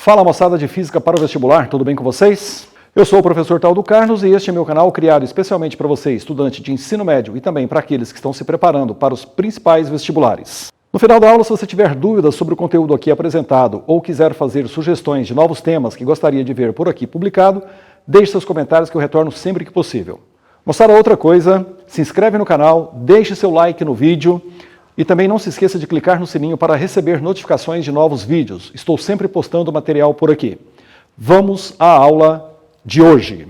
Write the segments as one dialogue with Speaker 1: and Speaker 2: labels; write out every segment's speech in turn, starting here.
Speaker 1: Fala moçada de Física para o Vestibular, tudo bem com vocês? Eu sou o professor Taldo Carlos e este é meu canal criado especialmente para você, estudante de ensino médio e também para aqueles que estão se preparando para os principais vestibulares. No final da aula, se você tiver dúvidas sobre o conteúdo aqui apresentado ou quiser fazer sugestões de novos temas que gostaria de ver por aqui publicado, deixe seus comentários que eu retorno sempre que possível. Moçada, outra coisa, se inscreve no canal, deixe seu like no vídeo e também não se esqueça de clicar no sininho para receber notificações de novos vídeos. Estou sempre postando material por aqui. Vamos à aula de hoje.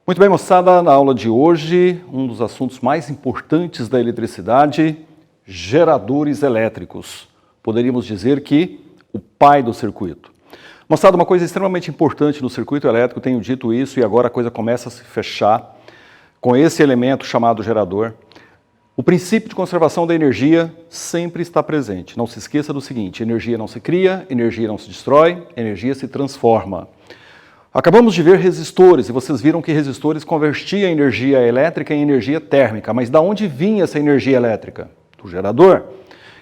Speaker 1: Muito bem, moçada, na aula de hoje, um dos assuntos mais importantes da eletricidade, geradores elétricos. Poderíamos dizer que o pai do circuito. Moçada, uma coisa extremamente importante no circuito elétrico, tenho dito isso e agora a coisa começa a se fechar com esse elemento chamado gerador. O princípio de conservação da energia sempre está presente. Não se esqueça do seguinte, energia não se cria, energia não se destrói, energia se transforma. Acabamos de ver resistores, e vocês viram que resistores convertiam a energia elétrica em energia térmica. Mas de onde vinha essa energia elétrica? Do gerador.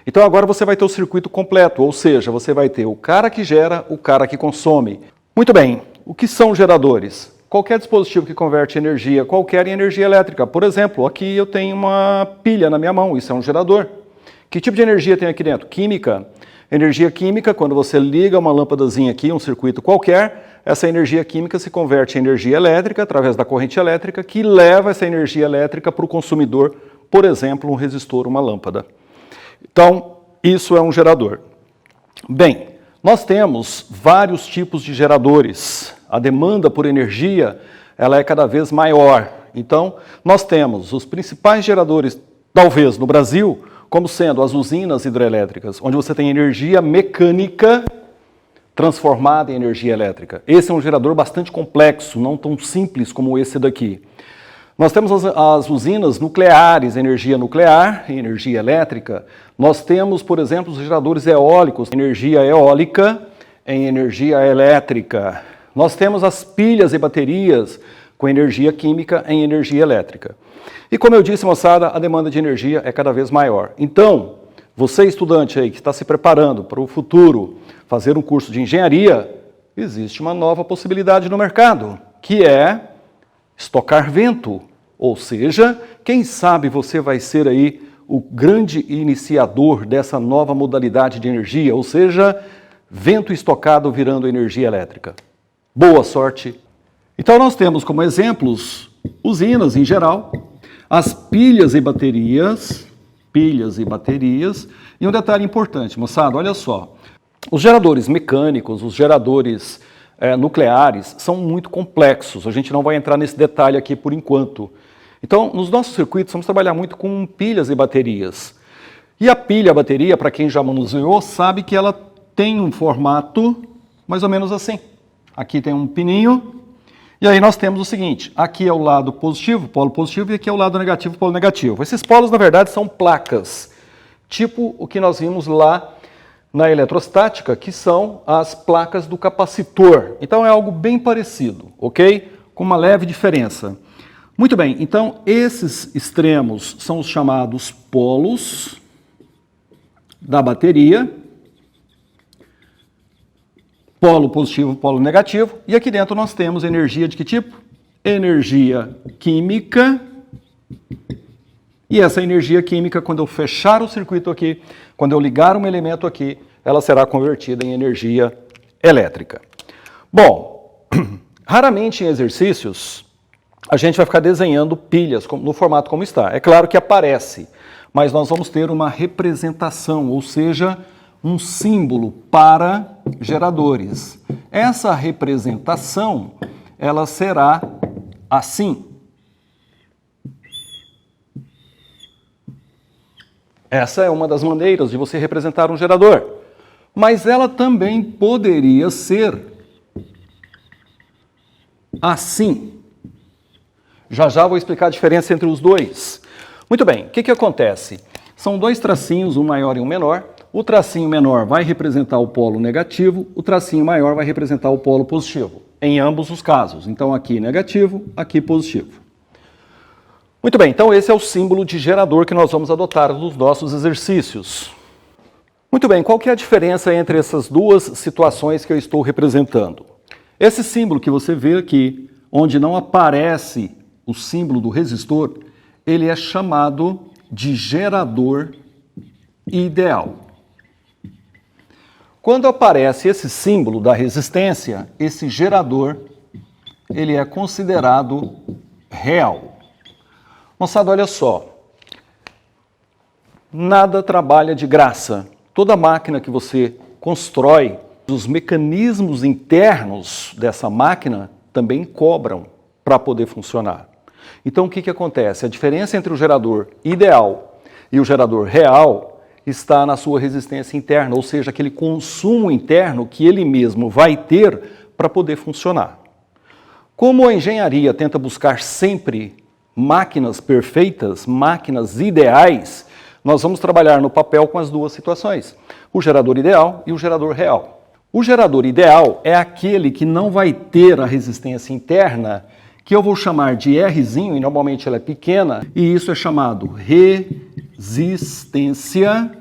Speaker 1: Então agora você vai ter o circuito completo, ou seja, você vai ter o cara que gera, o cara que consome. Muito bem, o que são geradores? Qualquer dispositivo que converte energia qualquer em energia elétrica. Por exemplo, aqui eu tenho uma pilha na minha mão, isso é um gerador. Que tipo de energia tem aqui dentro? Química. Energia química, quando você liga uma lâmpadazinha aqui, um circuito qualquer, essa energia química se converte em energia elétrica através da corrente elétrica que leva essa energia elétrica para o consumidor, por exemplo, um resistor, uma lâmpada. Então, isso é um gerador. Bem, nós temos vários tipos de geradores. A demanda por energia, ela é cada vez maior. Então, nós temos os principais geradores, talvez no Brasil, como sendo as usinas hidrelétricas, onde você tem energia mecânica transformada em energia elétrica. Esse é um gerador bastante complexo, não tão simples como esse daqui. Nós temos as usinas nucleares, energia nuclear e energia elétrica. Nós temos, por exemplo, os geradores eólicos, energia eólica em energia elétrica. Nós temos as pilhas e baterias com energia química em energia elétrica. E como eu disse, moçada, a demanda de energia é cada vez maior. Então, você estudante aí que está se preparando para o futuro fazer um curso de engenharia, existe uma nova possibilidade no mercado, que é estocar vento. Ou seja, quem sabe você vai ser aí o grande iniciador dessa nova modalidade de energia, ou seja, vento estocado virando energia elétrica. Boa sorte! Então nós temos como exemplos usinas em geral, as pilhas e baterias, e um detalhe importante, moçada, olha só, os geradores mecânicos, os geradores nucleares são muito complexos, a gente não vai entrar nesse detalhe aqui por enquanto. Então, nos nossos circuitos, vamos trabalhar muito com pilhas e baterias. E a pilha, a bateria, para quem já manuseou, sabe que ela tem um formato mais ou menos assim. Aqui tem um pininho, e aí nós temos o seguinte, aqui é o lado positivo, polo positivo, e aqui é o lado negativo, polo negativo. Esses polos, na verdade, são placas, tipo o que nós vimos lá na eletrostática, que são as placas do capacitor. Então é algo bem parecido, ok? Com uma leve diferença. Muito bem, então esses extremos são os chamados polos da bateria. Polo positivo, polo negativo. E aqui dentro nós temos energia de que tipo? Energia química. E essa energia química, quando eu fechar o circuito aqui, quando eu ligar um elemento aqui, ela será convertida em energia elétrica. Bom, raramente em exercícios, a gente vai ficar desenhando pilhas no formato como está. É claro que aparece, mas nós vamos ter uma representação, ou seja, um símbolo para geradores. Essa representação, ela será assim. Essa é uma das maneiras de você representar um gerador. Mas ela também poderia ser assim. Já já vou explicar a diferença entre os dois. Muito bem, o que acontece? São dois tracinhos, um maior e um menor. O tracinho menor vai representar o polo negativo, o tracinho maior vai representar o polo positivo, em ambos os casos. Então aqui negativo, aqui positivo. Muito bem, então esse é o símbolo de gerador que nós vamos adotar nos nossos exercícios. Muito bem, qual que é a diferença entre essas duas situações que eu estou representando? Esse símbolo que você vê aqui, onde não aparece o símbolo do resistor, ele é chamado de gerador ideal. Quando aparece esse símbolo da resistência, esse gerador, ele é considerado real. Moçada, olha só, nada trabalha de graça. Toda máquina que você constrói, os mecanismos internos dessa máquina também cobram para poder funcionar. Então o que acontece? A diferença entre o gerador ideal e o gerador real está na sua resistência interna, ou seja, aquele consumo interno que ele mesmo vai ter para poder funcionar. Como a engenharia tenta buscar sempre máquinas perfeitas, máquinas ideais, nós vamos trabalhar no papel com as duas situações, o gerador ideal e o gerador real. O gerador ideal é aquele que não vai ter a resistência interna, que eu vou chamar de Rzinho, e normalmente ela é pequena, e isso é chamado resistência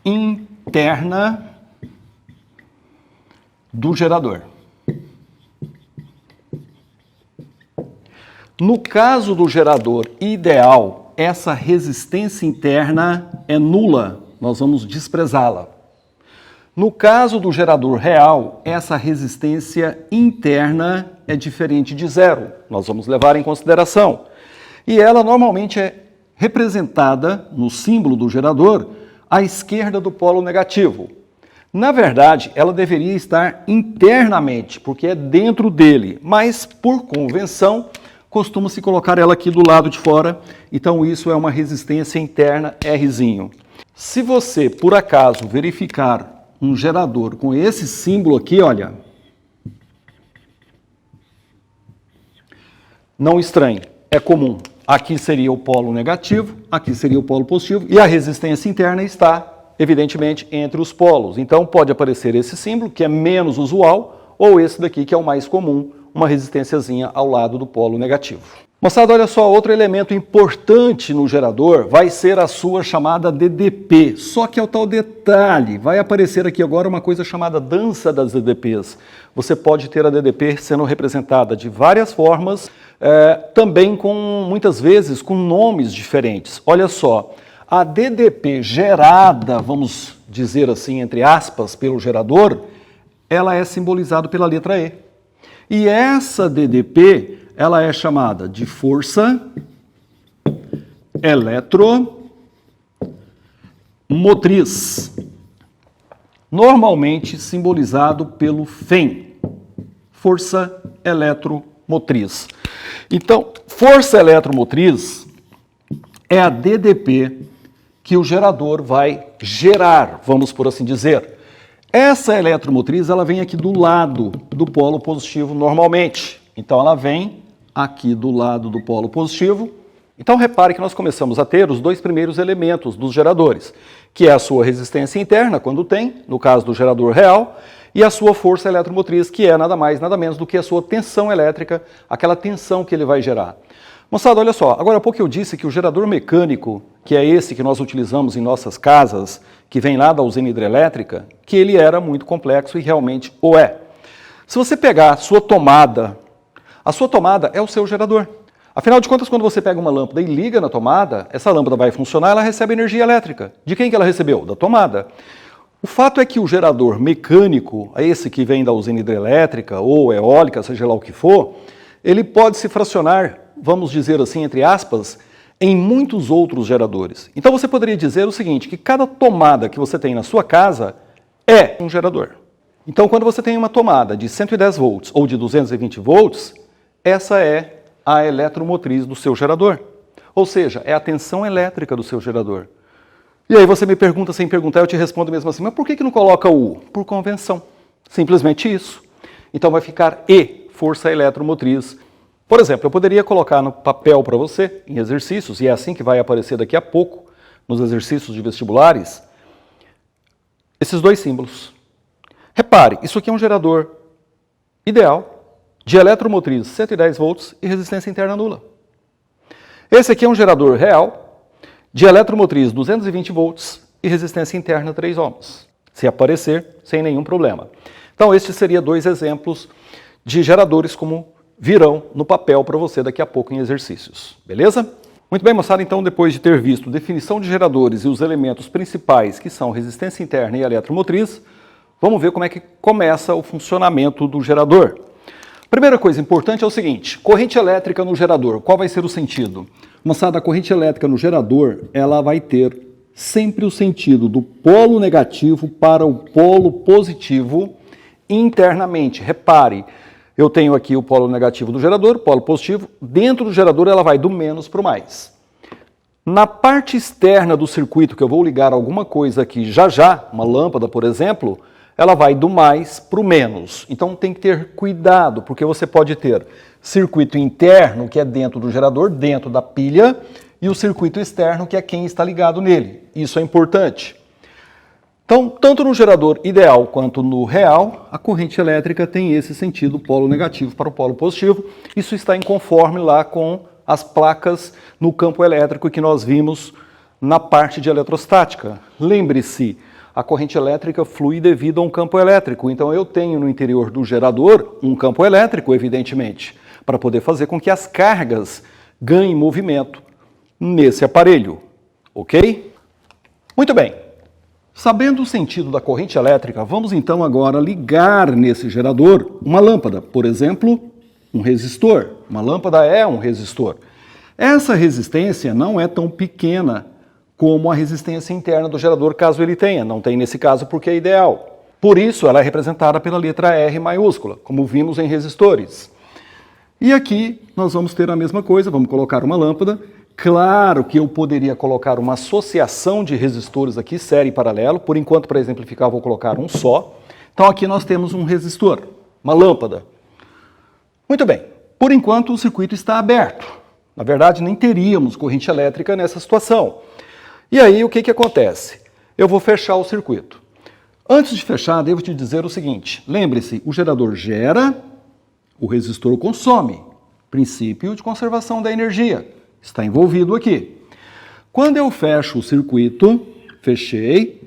Speaker 1: interna do gerador. No caso do gerador ideal, essa resistência interna é nula, nós vamos desprezá-la. No caso do gerador real, essa resistência interna é diferente de zero, nós vamos levar em consideração. E ela normalmente é representada no símbolo do gerador à esquerda do polo negativo. Na verdade, ela deveria estar internamente, porque é dentro dele, mas por convenção, costuma-se colocar ela aqui do lado de fora, então isso é uma resistência interna Rzinho. Se você, por acaso, verificar um gerador com esse símbolo aqui, olha, não estranhe, é comum. Aqui seria o polo negativo, aqui seria o polo positivo, e a resistência interna está, evidentemente, entre os polos. Então pode aparecer esse símbolo, que é menos usual, ou esse daqui, que é o mais comum, uma resistênciazinha ao lado do polo negativo. Moçada, olha só, outro elemento importante no gerador vai ser a sua chamada DDP. Só que é o tal detalhe, vai aparecer aqui agora uma coisa chamada dança das DDPs. Você pode ter a DDP sendo representada de várias formas, também muitas vezes com nomes diferentes. Olha só, a DDP gerada, vamos dizer assim, entre aspas, pelo gerador, ela é simbolizada pela letra E. E essa DDP, ela é chamada de força eletromotriz, normalmente simbolizado pelo Fem, força eletromotriz. Então, força eletromotriz é a DDP que o gerador vai gerar, vamos por assim dizer. Essa eletromotriz, ela vem aqui do lado do polo positivo normalmente. Então ela vem aqui do lado do polo positivo. Então repare que nós começamos a ter os dois primeiros elementos dos geradores, que é a sua resistência interna, quando tem, no caso do gerador real, e a sua força eletromotriz, que é nada mais, nada menos do que a sua tensão elétrica, aquela tensão que ele vai gerar. Moçada, olha só, agora há pouco eu disse que o gerador mecânico, que é esse que nós utilizamos em nossas casas, que vem lá da usina hidrelétrica, que ele era muito complexo e realmente o é. Se você pegar a sua tomada é o seu gerador. Afinal de contas, quando você pega uma lâmpada e liga na tomada, essa lâmpada vai funcionar, ela recebe energia elétrica. De quem que ela recebeu? Da tomada. O fato é que o gerador mecânico, esse que vem da usina hidrelétrica ou eólica, seja lá o que for, ele pode se fracionar, vamos dizer assim, entre aspas, em muitos outros geradores. Então você poderia dizer o seguinte, que cada tomada que você tem na sua casa é um gerador. Então quando você tem uma tomada de 110 volts ou de 220 volts, essa é a eletromotriz do seu gerador. Ou seja, é a tensão elétrica do seu gerador. E aí você me pergunta sem perguntar, eu te respondo mesmo assim, mas por que não coloca o U? Por convenção. Simplesmente isso. Então vai ficar E, força eletromotriz. Por exemplo, eu poderia colocar no papel para você, em exercícios, e é assim que vai aparecer daqui a pouco, nos exercícios de vestibulares, esses dois símbolos. Repare, isso aqui é um gerador ideal de eletromotriz 110 volts e resistência interna nula. Esse aqui é um gerador real de eletromotriz 220 volts e resistência interna 3 ohms. Se aparecer, sem nenhum problema. Então, estes seriam dois exemplos de geradores como virão no papel para você daqui a pouco em exercícios. Beleza? Muito bem, moçada. Então, depois de ter visto definição de geradores e os elementos principais, que são resistência interna e eletromotriz, vamos ver como é que começa o funcionamento do gerador. Primeira coisa importante é o seguinte: corrente elétrica no gerador. Qual vai ser o sentido? Moçada, a corrente elétrica no gerador, ela vai ter sempre o sentido do polo negativo para o polo positivo internamente. Repare, eu tenho aqui o polo negativo do gerador, polo positivo. Dentro do gerador ela vai do menos para o mais. Na parte externa do circuito, que eu vou ligar alguma coisa aqui já, uma lâmpada, por exemplo, ela vai do mais para o menos. Então tem que ter cuidado, porque você pode ter circuito interno, que é dentro do gerador, dentro da pilha, e o circuito externo, que é quem está ligado nele. Isso é importante. Então, tanto no gerador ideal quanto no real, a corrente elétrica tem esse sentido, polo negativo para o polo positivo. Isso está em conforme lá com as placas no campo elétrico que nós vimos na parte de eletrostática. Lembre-se, a corrente elétrica flui devido a um campo elétrico. Então, eu tenho no interior do gerador um campo elétrico, evidentemente, para poder fazer com que as cargas ganhem movimento nesse aparelho, ok? Muito bem. Sabendo o sentido da corrente elétrica, vamos então agora ligar nesse gerador uma lâmpada, por exemplo, um resistor. Uma lâmpada é um resistor. Essa resistência não é tão pequena como a resistência interna do gerador, caso ele tenha. Não tem nesse caso porque é ideal. Por isso, ela é representada pela letra R maiúscula, como vimos em resistores. E aqui nós vamos ter a mesma coisa, vamos colocar uma lâmpada. Claro que eu poderia colocar uma associação de resistores aqui, série e paralelo. Por enquanto, para exemplificar, eu vou colocar um só. Então aqui nós temos um resistor, uma lâmpada. Muito bem, por enquanto o circuito está aberto. Na verdade, nem teríamos corrente elétrica nessa situação. E aí, o que acontece? Eu vou fechar o circuito. Antes de fechar, devo te dizer o seguinte. Lembre-se, o gerador gera, o resistor consome. Princípio de conservação da energia. Está envolvido aqui. Quando eu fecho o circuito, fechei,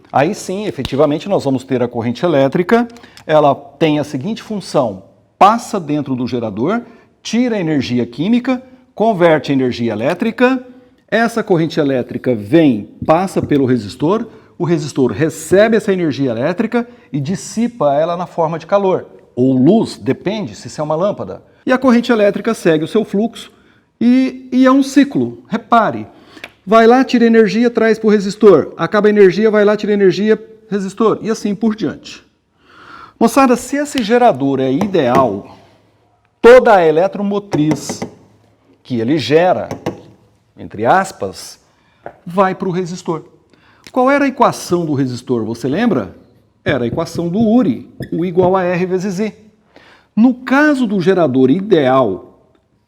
Speaker 1: aí sim, efetivamente, nós vamos ter a corrente elétrica. Ela tem a seguinte função: passa dentro do gerador, tira a energia química, converte a energia elétrica. Essa corrente elétrica vem, passa pelo resistor, o resistor recebe essa energia elétrica e dissipa ela na forma de calor, ou luz, depende se isso é uma lâmpada. E a corrente elétrica segue o seu fluxo e é um ciclo. Repare, vai lá, tira energia, traz para o resistor, acaba a energia, vai lá, tira energia, resistor, e assim por diante. Moçada, se esse gerador é ideal, toda a eletromotriz que ele gera, entre aspas, vai para o resistor. Qual era a equação do resistor, você lembra? Era a equação do Uri, U igual a R vezes I. No caso do gerador ideal,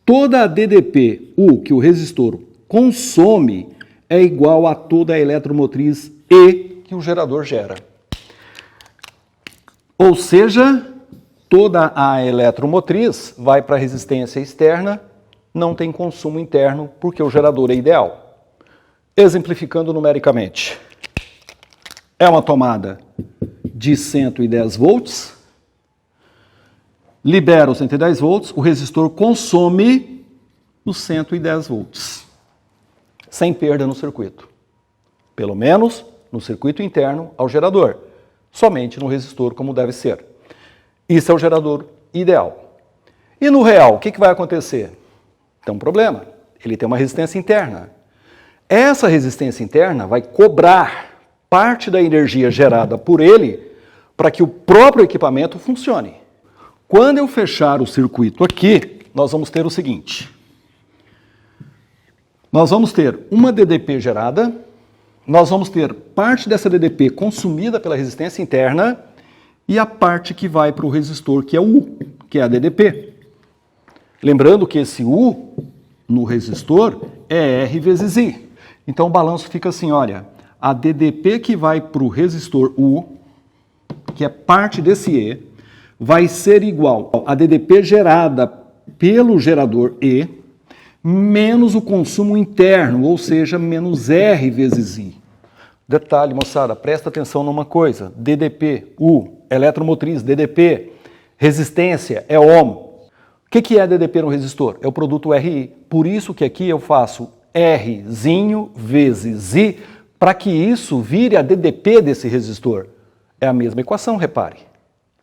Speaker 1: toda a DDP, U, que o resistor consome, é igual a toda a eletromotriz E que o gerador gera. Ou seja, toda a eletromotriz vai para a resistência externa, não tem consumo interno, porque o gerador é ideal. Exemplificando numericamente, é uma tomada de 110 volts, libera os 110 volts, o resistor consome os 110 volts, sem perda no circuito. Pelo menos no circuito interno ao gerador, somente no resistor como deve ser. Isso é o gerador ideal. E no real, o que vai acontecer? Tem um problema, ele tem uma resistência interna. Essa resistência interna vai cobrar parte da energia gerada por ele para que o próprio equipamento funcione. Quando eu fechar o circuito aqui, nós vamos ter o seguinte. Nós vamos ter uma DDP gerada, nós vamos ter parte dessa DDP consumida pela resistência interna e a parte que vai para o resistor, que é o U, que é a DDP. Lembrando que esse U no resistor é R vezes I. Então o balanço fica assim, olha, a DDP que vai para o resistor U, que é parte desse E, vai ser igual a DDP gerada pelo gerador E, menos o consumo interno, ou seja, menos R vezes I. Detalhe, moçada, presta atenção numa coisa, DDP, U, eletromotriz, DDP, resistência, é ohm. O que é DDP no resistor? É o produto RI. Por isso que aqui eu faço Rzinho vezes I, para que isso vire a DDP desse resistor. É a mesma equação, repare.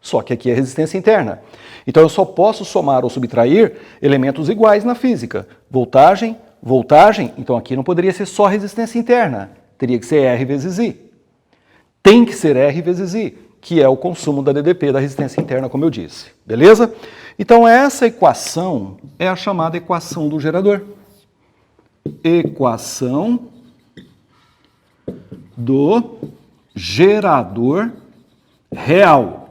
Speaker 1: Só que aqui é resistência interna. Então eu só posso somar ou subtrair elementos iguais na física. Voltagem, voltagem, então aqui não poderia ser só resistência interna. Teria que ser R vezes I. Tem que ser R vezes I, que é o consumo da DDP, da resistência interna, como eu disse. Beleza? Então essa equação é a chamada equação do gerador. Equação do gerador real.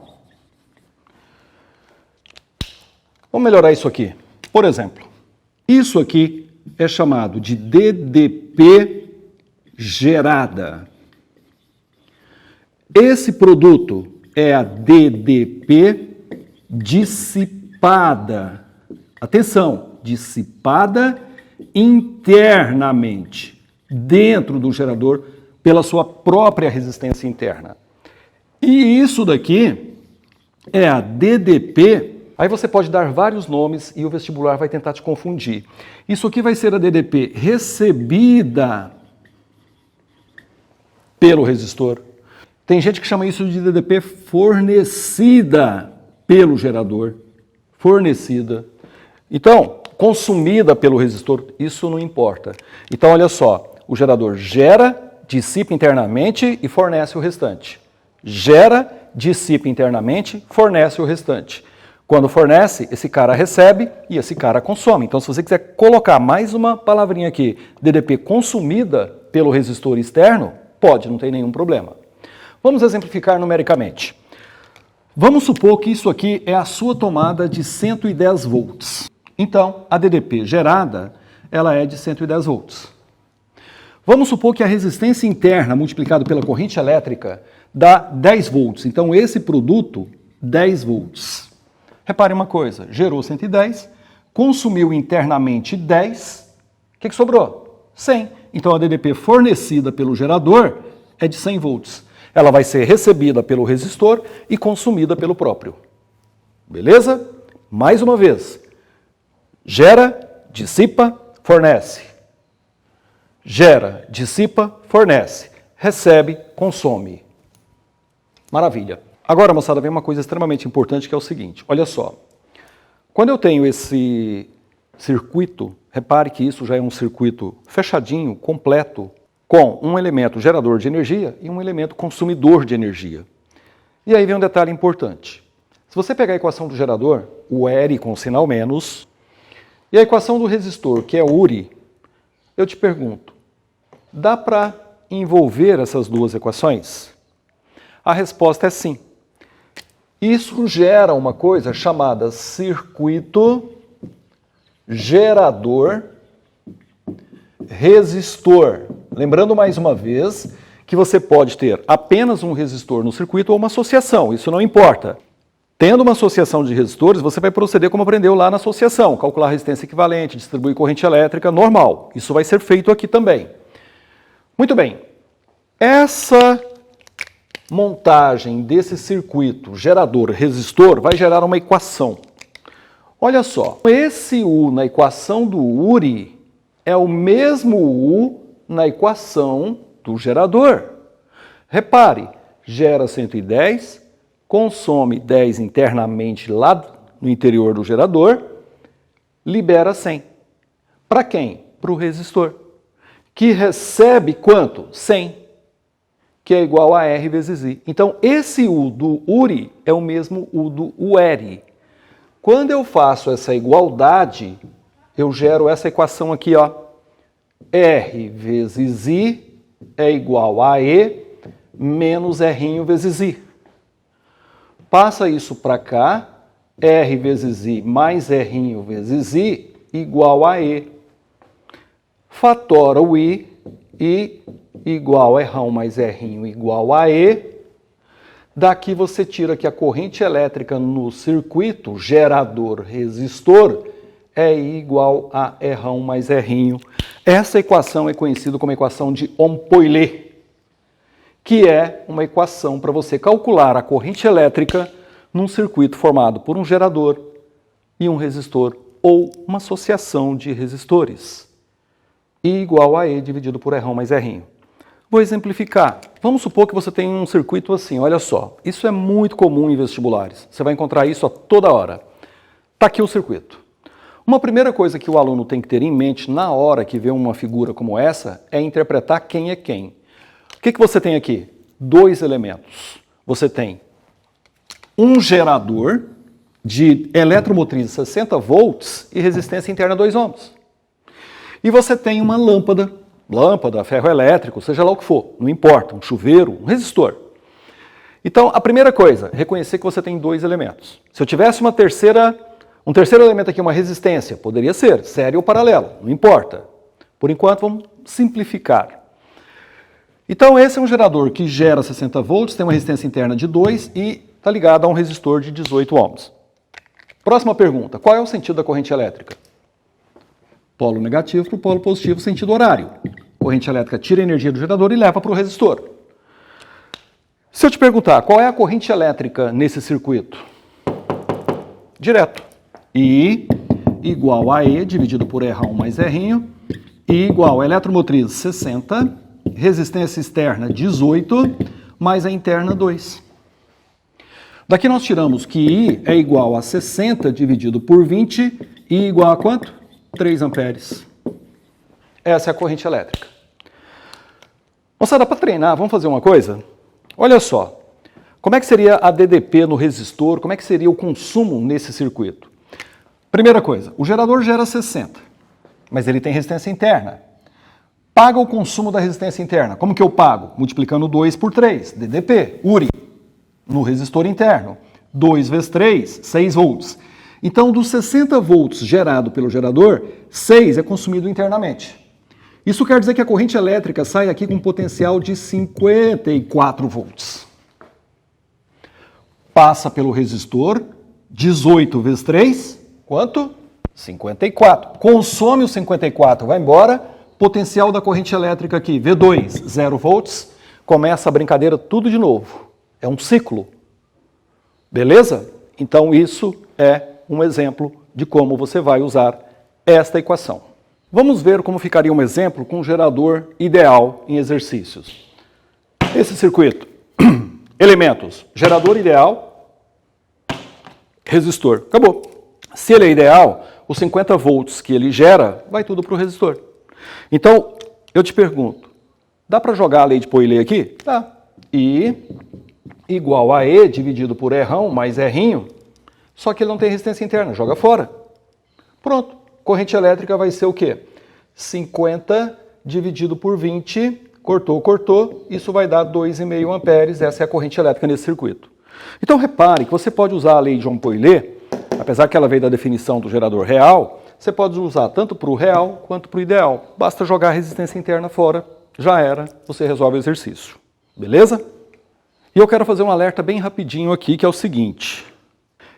Speaker 1: Vamos melhorar isso aqui. Por exemplo, isso aqui é chamado de DDP gerada. Esse produto é a DDP dissipada. Atenção, dissipada internamente, dentro do gerador, pela sua própria resistência interna. E isso daqui é a DDP. Aí você pode dar vários nomes e o vestibular vai tentar te confundir. Isso aqui vai ser a DDP recebida pelo resistor. Tem gente que chama isso de DDP fornecida pelo gerador. Fornecida. Então, consumida pelo resistor, isso não importa. Então, olha só, o gerador gera, dissipa internamente e fornece o restante. Gera, dissipa internamente, fornece o restante. Quando fornece, esse cara recebe e esse cara consome. Então, se você quiser colocar mais uma palavrinha aqui, DDP consumida pelo resistor externo, pode, não tem nenhum problema. Vamos exemplificar numericamente. Vamos supor que isso aqui é a sua tomada de 110 volts. Então, a DDP gerada, ela é de 110 volts. Vamos supor que a resistência interna multiplicada pela corrente elétrica dá 10 volts. Então, esse produto, 10 volts. Repare uma coisa, gerou 110, consumiu internamente 10, o que sobrou? 100. Então, a DDP fornecida pelo gerador é de 100 volts. Ela vai ser recebida pelo resistor e consumida pelo próprio. Beleza? Mais uma vez. Gera, dissipa, fornece. Gera, dissipa, fornece. Recebe, consome. Maravilha. Agora, moçada, vem uma coisa extremamente importante que é o seguinte. Olha só. Quando eu tenho esse circuito, repare que isso já é um circuito fechadinho, completo, com um elemento gerador de energia e um elemento consumidor de energia. E aí vem um detalhe importante. Se você pegar a equação do gerador, o R com sinal menos, e a equação do resistor, que é URI, eu te pergunto, dá para envolver essas duas equações? A resposta é sim. Isso gera uma coisa chamada circuito gerador resistor. Lembrando mais uma vez que você pode ter apenas um resistor no circuito ou uma associação, isso não importa. Tendo uma associação de resistores, você vai proceder como aprendeu lá na associação, calcular a resistência equivalente, distribuir corrente elétrica, normal. Isso vai ser feito aqui também. Muito bem. Essa montagem desse circuito gerador-resistor vai gerar uma equação. Olha só, esse U na equação do URI é o mesmo U na equação do gerador. Repare, gera 110, consome 10 internamente lá no interior do gerador, libera 100. Para quem? Para o resistor, que recebe quanto? 100, que é igual a R vezes I. Então, esse U do URI é o mesmo U do UR. Quando eu faço essa igualdade, eu gero essa equação aqui, ó. R vezes I é igual a E menos R vezes I. Passa isso para cá, R vezes I mais R vezes I igual a E. Fatora o I I igual a Rão mais R igual a E. Daqui você tira que a corrente elétrica no circuito gerador-resistor é I igual a Rão mais R. Essa equação é conhecida como equação de Ohm-Poilet, que é uma equação para você calcular a corrente elétrica num circuito formado por um gerador e um resistor ou uma associação de resistores. I igual a E dividido por Rão mais R. Vou exemplificar. Vamos supor que você tem um circuito assim, olha só. Isso é muito comum em vestibulares. Você vai encontrar isso a toda hora. Está aqui o circuito. Uma primeira coisa que o aluno tem que ter em mente na hora que vê uma figura como essa é interpretar quem é quem. O que você tem aqui? Dois elementos. Você tem um gerador de eletromotriz 60 volts e resistência interna 2 ohms. E você tem uma lâmpada, ferro elétrico, seja lá o que for, não importa, um chuveiro, um resistor. Então, a primeira coisa, reconhecer que você tem dois elementos. Se eu tivesse um terceiro elemento aqui, uma resistência, poderia ser série ou paralelo, não importa. Por enquanto, vamos simplificar. Então, esse é um gerador que gera 60 volts, tem uma resistência interna de 2 e está ligado a um resistor de 18 ohms. Próxima pergunta, qual é o sentido da corrente elétrica? Polo negativo para o polo positivo, sentido horário. Corrente elétrica tira a energia do gerador e leva para o resistor. Se eu te perguntar qual é a corrente elétrica nesse circuito? Direto. I igual a E dividido por Rão mais R. I igual a eletromotriz 60, resistência externa 18, mais a interna 2. Daqui nós tiramos que I é igual a 60 dividido por 20, I igual a quanto? 3 amperes. Essa é a corrente elétrica. Moçada, para treinar, vamos fazer uma coisa? Olha só, como é que seria a DDP no resistor, como é que seria o consumo nesse circuito? Primeira coisa, o gerador gera 60, mas ele tem resistência interna. Paga o consumo da resistência interna. Como que eu pago? Multiplicando 2 por 3, DDP, URI, no resistor interno. 2 vezes 3, 6 volts. Então, dos 60 volts gerado pelo gerador, 6 é consumido internamente. Isso quer dizer que a corrente elétrica sai aqui com um potencial de 54 volts. Passa pelo resistor, 18 vezes 3, quanto? 54. Consome os 54, vai embora. Potencial da corrente elétrica aqui, V2, 0 volts. Começa a brincadeira tudo de novo. É um ciclo. Beleza? Então, isso é um exemplo de como você vai usar esta equação. Vamos ver como ficaria um exemplo com um gerador ideal em exercícios. Esse circuito, elementos, gerador ideal, resistor, acabou. Se ele é ideal, os 50 volts que ele gera, vai tudo para o resistor. Então, eu te pergunto, dá para jogar a lei de Poilet aqui? Dá. I igual a E dividido por Rão mais R, só que ele não tem resistência interna, joga fora. Pronto, corrente elétrica vai ser o quê? 50 dividido por 20, cortou, isso vai dar 2,5 amperes, essa é a corrente elétrica nesse circuito. Então repare que você pode usar a lei de Ohm-Poilet, apesar que ela veio da definição do gerador real, você pode usar tanto para o real quanto para o ideal. Basta jogar a resistência interna fora, já era, você resolve o exercício. Beleza? E eu quero fazer um alerta bem rapidinho aqui, que é o seguinte.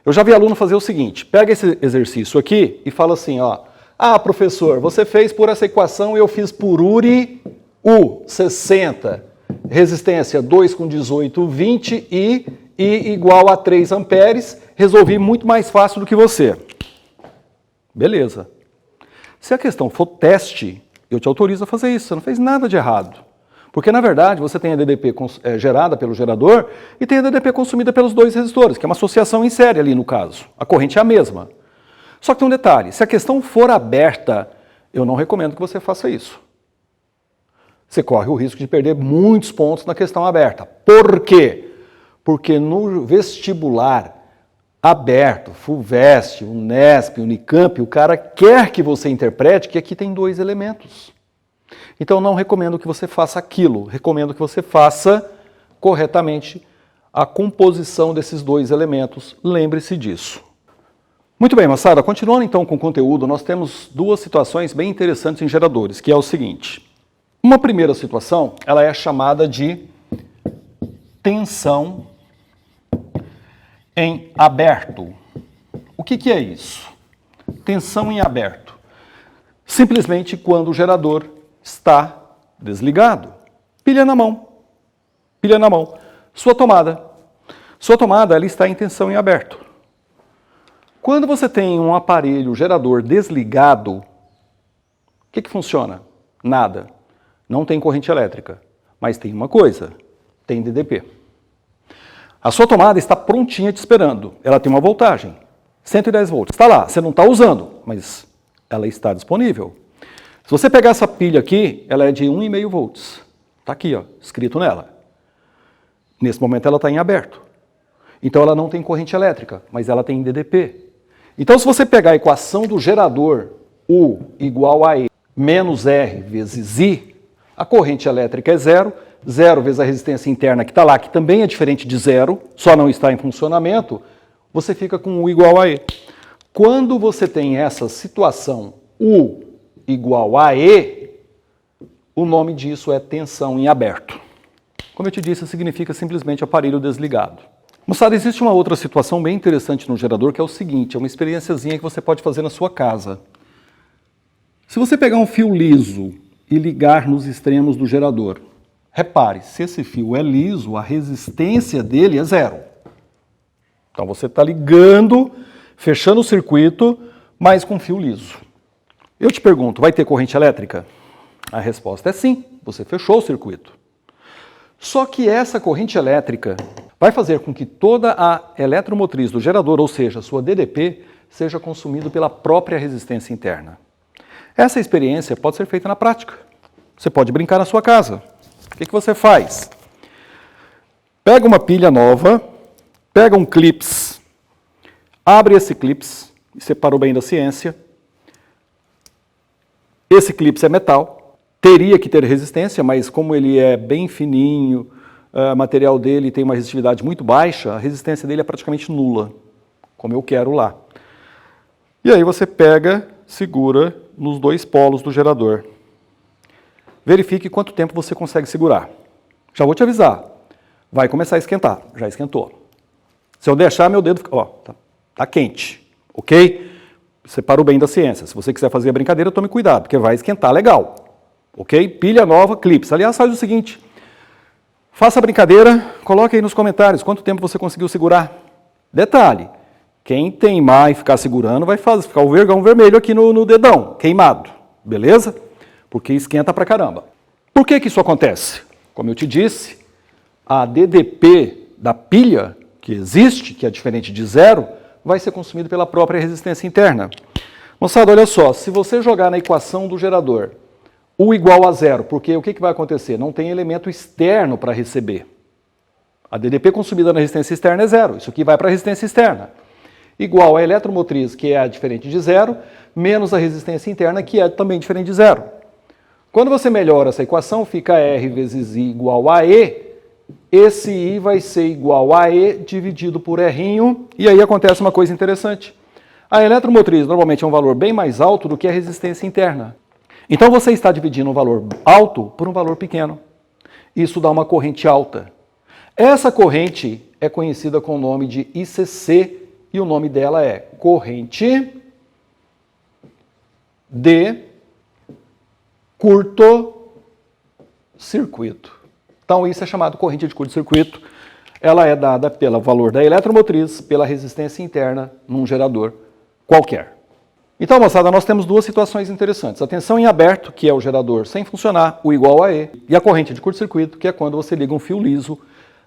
Speaker 1: Eu já vi aluno fazer o seguinte, pega esse exercício aqui e fala assim, ó, ah, professor, você fez por essa equação e eu fiz por URI, U, 60, resistência 2 com 18, 20 e I igual a 3 amperes, resolvi muito mais fácil do que você. Beleza. Se a questão for teste, eu te autorizo a fazer isso, você não fez nada de errado. Porque, na verdade, você tem a DDP gerada pelo gerador e tem a DDP consumida pelos dois resistores, que é uma associação em série ali no caso. A corrente é a mesma. Só que tem um detalhe, se a questão for aberta, eu não recomendo que você faça isso. Você corre o risco de perder muitos pontos na questão aberta. Por quê? Porque no vestibular aberto, FUVEST, UNESP, Unicamp, o cara quer que você interprete que aqui tem dois elementos. Então, não recomendo que você faça aquilo, recomendo que você faça corretamente a composição desses dois elementos. Lembre-se disso. Muito bem, moçada, continuando então com o conteúdo, nós temos duas situações bem interessantes em geradores, que é o seguinte. Uma primeira situação, ela é chamada de tensão em aberto. O que é isso? Tensão em aberto. Simplesmente quando o gerador está desligado. Pilha na mão. Pilha na mão. Sua tomada. Sua tomada ela está em tensão em aberto. Quando você tem um aparelho gerador desligado, o que funciona? Nada. Não tem corrente elétrica. Mas tem uma coisa, tem DDP. A sua tomada está prontinha te esperando. Ela tem uma voltagem, 110 volts. Está lá, você não está usando, mas ela está disponível. Se você pegar essa pilha aqui, ela é de 1,5 volts. Está aqui, ó, escrito nela. Nesse momento ela está em aberto. Então ela não tem corrente elétrica, mas ela tem DDP. Então se você pegar a equação do gerador, U igual a E menos R vezes I, a corrente elétrica é zero. Zero vezes a resistência interna que está lá, que também é diferente de zero, só não está em funcionamento, você fica com U igual a E. Quando você tem essa situação U igual a E, o nome disso é tensão em aberto. Como eu te disse, significa simplesmente aparelho desligado. Moçada, existe uma outra situação bem interessante no gerador, que é o seguinte, é uma experiênciazinha que você pode fazer na sua casa. Se você pegar um fio liso e ligar nos extremos do gerador, repare, se esse fio é liso, a resistência dele é zero. Então você está ligando, fechando o circuito, mas com fio liso. Eu te pergunto, vai ter corrente elétrica? A resposta é sim, você fechou o circuito. Só que essa corrente elétrica vai fazer com que toda a eletromotriz do gerador, ou seja, sua DDP, seja consumida pela própria resistência interna. Essa experiência pode ser feita na prática. Você pode brincar na sua casa. O que você faz? Pega uma pilha nova, pega um clips, abre esse clips, separou bem da ciência. Esse clips é metal, teria que ter resistência, mas como ele é bem fininho, o material dele tem uma resistividade muito baixa, a resistência dele é praticamente nula, como eu quero lá. E aí você pega, segura nos dois polos do gerador. Verifique quanto tempo você consegue segurar. Já vou te avisar, vai começar a esquentar, já esquentou. Se eu deixar, meu dedo fica, ó, tá quente, ok? Separou bem da ciência. Se você quiser fazer a brincadeira, tome cuidado, porque vai esquentar legal, ok? Pilha nova, clips. Aliás, faz o seguinte, faça a brincadeira, coloque aí nos comentários quanto tempo você conseguiu segurar. Detalhe, quem teimar e ficar segurando vai ficar o vergão vermelho aqui no dedão, queimado, beleza? Porque esquenta pra caramba. Por que isso acontece? Como eu te disse, a DDP da pilha que existe, que é diferente de zero, vai ser consumido pela própria resistência interna. Moçada, olha só, se você jogar na equação do gerador U igual a zero, porque o que vai acontecer? Não tem elemento externo para receber. A DDP consumida na resistência externa é zero, isso aqui vai para a resistência externa. Igual a eletromotriz, que é diferente de zero, menos a resistência interna, que é também diferente de zero. Quando você melhora essa equação, fica R vezes I igual a E, esse I vai ser igual a E dividido por R', e aí acontece uma coisa interessante. A eletromotriz normalmente é um valor bem mais alto do que a resistência interna. Então você está dividindo um valor alto por um valor pequeno. Isso dá uma corrente alta. Essa corrente é conhecida com o nome de ICC, e o nome dela é corrente de curto-circuito. Então isso é chamado corrente de curto-circuito. Ela é dada pelo valor da eletromotriz, pela resistência interna num gerador qualquer. Então, moçada, nós temos duas situações interessantes. A tensão em aberto, que é o gerador sem funcionar, o igual a E, e a corrente de curto-circuito, que é quando você liga um fio liso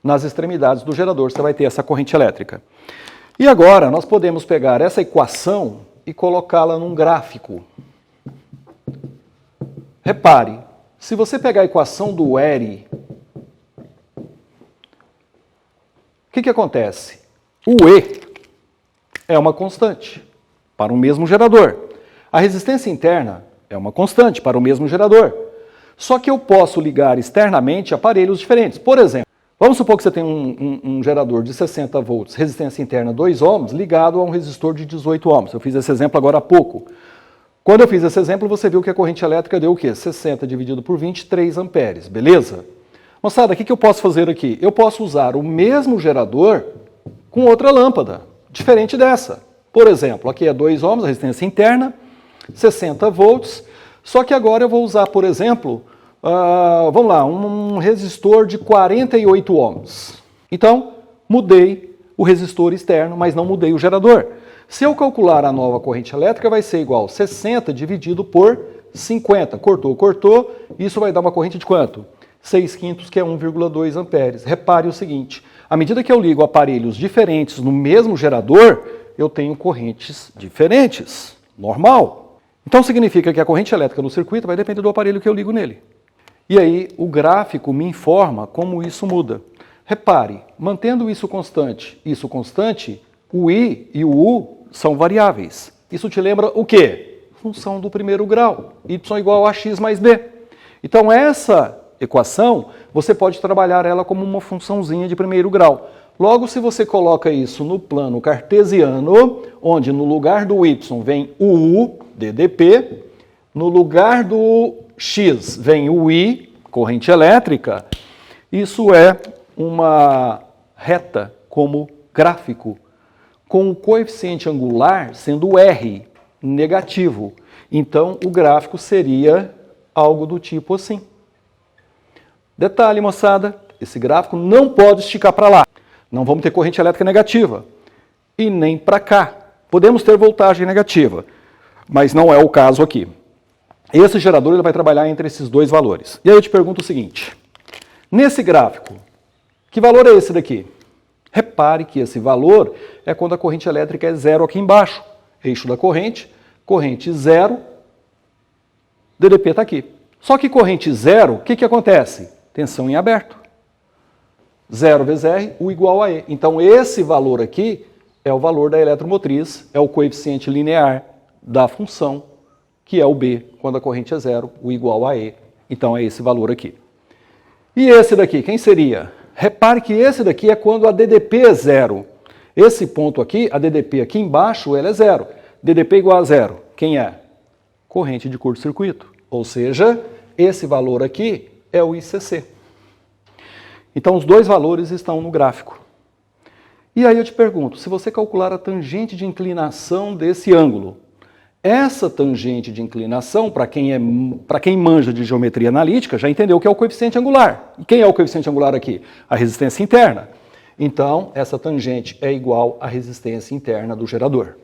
Speaker 1: nas extremidades do gerador, você vai ter essa corrente elétrica. E agora, nós podemos pegar essa equação e colocá-la num gráfico. Repare, se você pegar a equação do ERI, o que acontece? O E é uma constante para o mesmo gerador. A resistência interna é uma constante para o mesmo gerador. Só que eu posso ligar externamente aparelhos diferentes. Por exemplo, vamos supor que você tem um gerador de 60 volts, resistência interna 2 ohms, ligado a um resistor de 18 ohms. Eu fiz esse exemplo agora há pouco. Quando eu fiz esse exemplo, você viu que a corrente elétrica deu o quê? 60 dividido por 20, 3 amperes, beleza? Moçada, o que eu posso fazer aqui? Eu posso usar o mesmo gerador com outra lâmpada, diferente dessa. Por exemplo, aqui é 2 ohms, a resistência interna, 60 volts, só que agora eu vou usar, por exemplo, vamos lá, um resistor de 48 ohms. Então, mudei o resistor externo, mas não mudei o gerador. Se eu calcular a nova corrente elétrica, vai ser igual a 60 dividido por 50. Cortou, cortou, isso vai dar uma corrente de quanto? 6/5, que é 1,2 amperes. Repare o seguinte, à medida que eu ligo aparelhos diferentes no mesmo gerador, eu tenho correntes diferentes, normal. Então significa que a corrente elétrica no circuito vai depender do aparelho que eu ligo nele. E aí o gráfico me informa como isso muda. Repare, mantendo isso constante, o I e o U são variáveis. Isso te lembra o quê? Função do primeiro grau, y igual a x mais b. Então essa equação, você pode trabalhar ela como uma funçãozinha de primeiro grau. Logo, se você coloca isso no plano cartesiano, onde no lugar do y vem o U, ddP, no lugar do x vem o I, corrente elétrica, isso é uma reta como gráfico, com o coeficiente angular sendo R, negativo. Então, o gráfico seria algo do tipo assim. Detalhe, moçada, esse gráfico não pode esticar para lá. Não vamos ter corrente elétrica negativa. E nem para cá. Podemos ter voltagem negativa, mas não é o caso aqui. Esse gerador ele vai trabalhar entre esses dois valores. E aí eu te pergunto o seguinte, nesse gráfico, que valor é esse daqui? Repare que esse valor é quando a corrente elétrica é zero aqui embaixo. Eixo da corrente zero, ddP está aqui. Só que corrente zero, o que acontece? Tensão em aberto. 0 vezes R, U igual a E. Então esse valor aqui é o valor da eletromotriz, é o coeficiente linear da função, que é o B, quando a corrente é zero, U igual a E. Então é esse valor aqui. E esse daqui, quem seria? Repare que esse daqui é quando a DDP é zero. Esse ponto aqui, a DDP aqui embaixo, ela é zero. DDP igual a zero. Quem é? Corrente de curto-circuito. Ou seja, esse valor aqui é o ICC. Então os dois valores estão no gráfico. E aí eu te pergunto, se você calcular a tangente de inclinação desse ângulo, essa tangente de inclinação, para quem manja de geometria analítica, já entendeu que é o coeficiente angular. E quem é o coeficiente angular aqui? A resistência interna. Então, essa tangente é igual à resistência interna do gerador.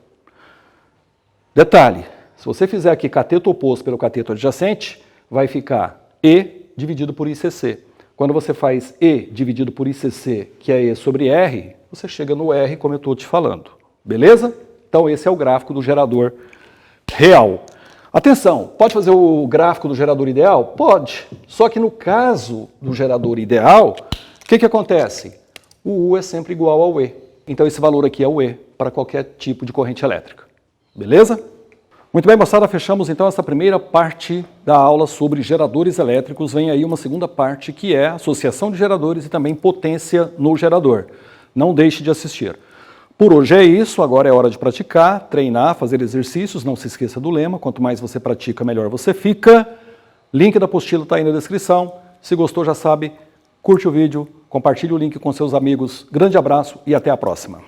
Speaker 1: Detalhe, se você fizer aqui cateto oposto pelo cateto adjacente, vai ficar E dividido por ICC. Quando você faz E dividido por ICC, que é E sobre R, você chega no R como eu estou te falando. Beleza? Então esse é o gráfico do gerador real. Atenção, pode fazer o gráfico do gerador ideal? Pode. Só que no caso do gerador ideal, o que acontece? O U é sempre igual ao E. Então esse valor aqui é o E para qualquer tipo de corrente elétrica. Beleza? Muito bem, moçada, fechamos então essa primeira parte da aula sobre geradores elétricos. Vem aí uma segunda parte que é associação de geradores e também potência no gerador. Não deixe de assistir. Por hoje é isso, agora é hora de praticar, treinar, fazer exercícios, não se esqueça do lema, quanto mais você pratica, melhor você fica. Link da apostila está aí na descrição. Se gostou, já sabe, curte o vídeo, compartilhe o link com seus amigos. Grande abraço e até a próxima.